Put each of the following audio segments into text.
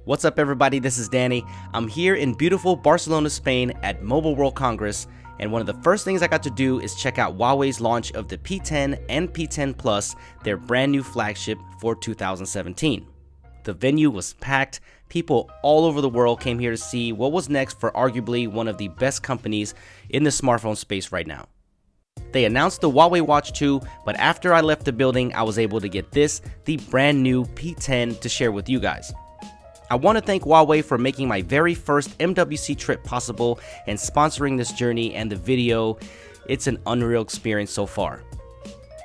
What's up everybody, this is Danny. I'm here in beautiful Barcelona, Spain at Mobile World Congress, and one of the first things I got to do is check out Huawei's launch of the P10 and P10 Plus, their brand new flagship for 2017. The venue was packed. People all over the world came here to see what was next for arguably one of the best companies in the smartphone space right now. They announced the Huawei Watch 2, but after I left the building, I was able to get this, the brand new P10, to share with you guys. I want to thank Huawei for making my very first MWC trip possible and sponsoring this journey and the video. It's an unreal experience so far.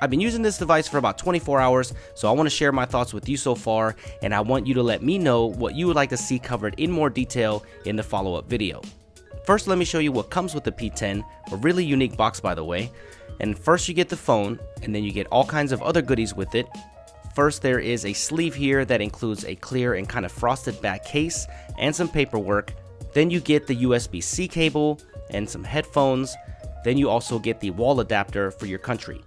I've been using this device for about 24 hours, so I want to share my thoughts with you so far, and I want you to let me know what you would like to see covered in more detail in the follow-up video. First, let me show you what comes with the P10, a really unique box by the way. And first you get the phone, and then you get all kinds of other goodies with it. First, there is a sleeve here that includes a clear and kind of frosted back case and some paperwork. Then you get the USB-C cable and some headphones. Then you also get the wall adapter for your country.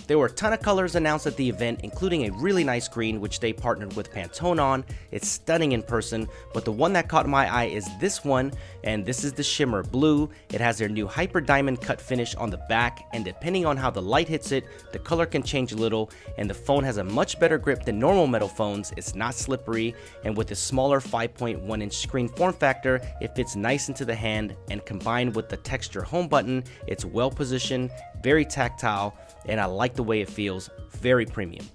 There were a ton of colors announced at the event, including a really nice green which they partnered with Pantone on. It's stunning in person, but the one that caught my eye is this one, and this is the shimmer blue. It has their new hyper diamond cut finish on the back, and depending on how the light hits it, the color can change a little, and the phone has a much better grip than normal metal phones. It's not slippery, and with a smaller 5.1-inch screen form factor, it fits nice into the hand, and combined with the texture home button, it's well positioned, very tactile, and I like the way it feels, very premium.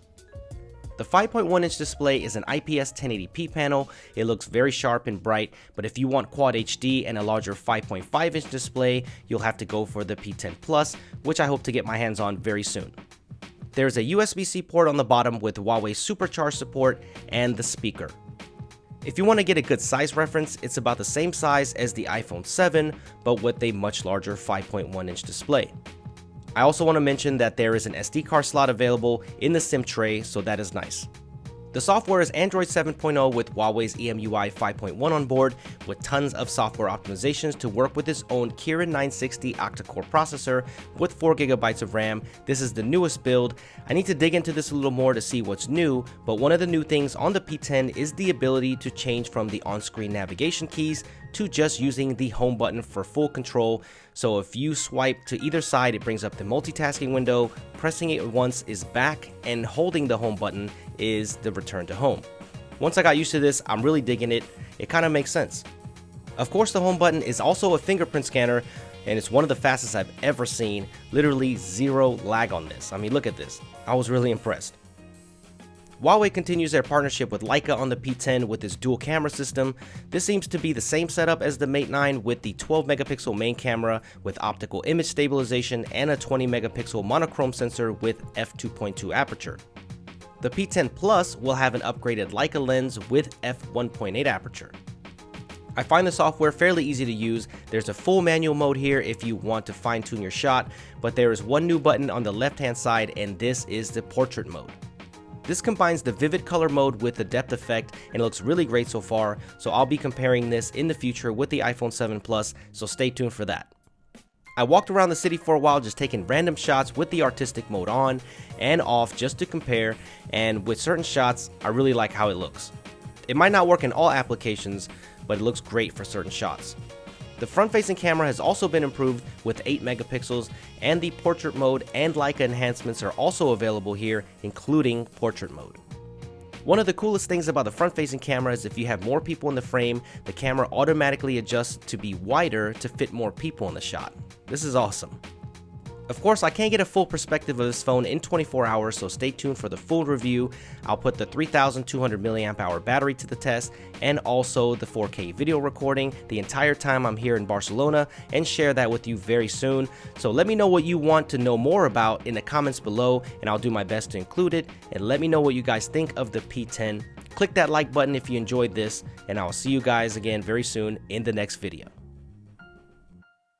The 5.1-inch display is an IPS 1080p panel. It looks very sharp and bright, but if you want Quad HD and a larger 5.5-inch display, you'll have to go for the P10 Plus, which I hope to get my hands on very soon. There's a USB-C port on the bottom with Huawei Supercharge support and the speaker. If you want to get a good size reference, it's about the same size as the iPhone 7, but with a much larger 5.1-inch display. I also want to mention that there is an SD card slot available in the SIM tray, so that is nice. The software is Android 7.0 with Huawei's EMUI 5.1 on board, with tons of software optimizations to work with its own Kirin 960 octa-core processor with 4GB of RAM. This is the newest build. I need to dig into this a little more to see what's new, but one of the new things on the P10 is the ability to change from the on-screen navigation keys to just using the home button for full control. So if you swipe to either side, it brings up the multitasking window, pressing it once is back, and holding the home button is the return to home. Once I got used to this, I'm really digging it. It kind of makes sense. Of course, the home button is also a fingerprint scanner, and it's one of the fastest I've ever seen. Literally zero lag on this. I mean, look at this. I was really impressed. Huawei continues their partnership with Leica on the P10 with its dual camera system. This seems to be the same setup as the Mate 9 with the 12 megapixel main camera with optical image stabilization and a 20 megapixel monochrome sensor with f2.2 aperture. The P10 Plus will have an upgraded Leica lens with f1.8 aperture. I find the software fairly easy to use. There's a full manual mode here if you want to fine-tune your shot, but there is one new button on the left-hand side, and this is the portrait mode. This combines the vivid color mode with the depth effect, and it looks really great so far, so I'll be comparing this in the future with the iPhone 7 Plus, so stay tuned for that. I walked around the city for a while just taking random shots with the artistic mode on and off just to compare, and with certain shots, I really like how it looks. It might not work in all applications, but it looks great for certain shots. The front-facing camera has also been improved with 8 megapixels, and the portrait mode and Leica enhancements are also available here, including portrait mode. One of the coolest things about the front-facing camera is if you have more people in the frame, the camera automatically adjusts to be wider to fit more people in the shot. This is awesome. Of course, I can't get a full perspective of this phone in 24 hours, so stay tuned for the full review. I'll put the 3200 mAh battery to the test, and also the 4K video recording the entire time I'm here in Barcelona, and share that with you very soon. So let me know what you want to know more about in the comments below, and I'll do my best to include it. And let me know what you guys think of the P10. Click that like button if you enjoyed this, and I'll see you guys again very soon in the next video.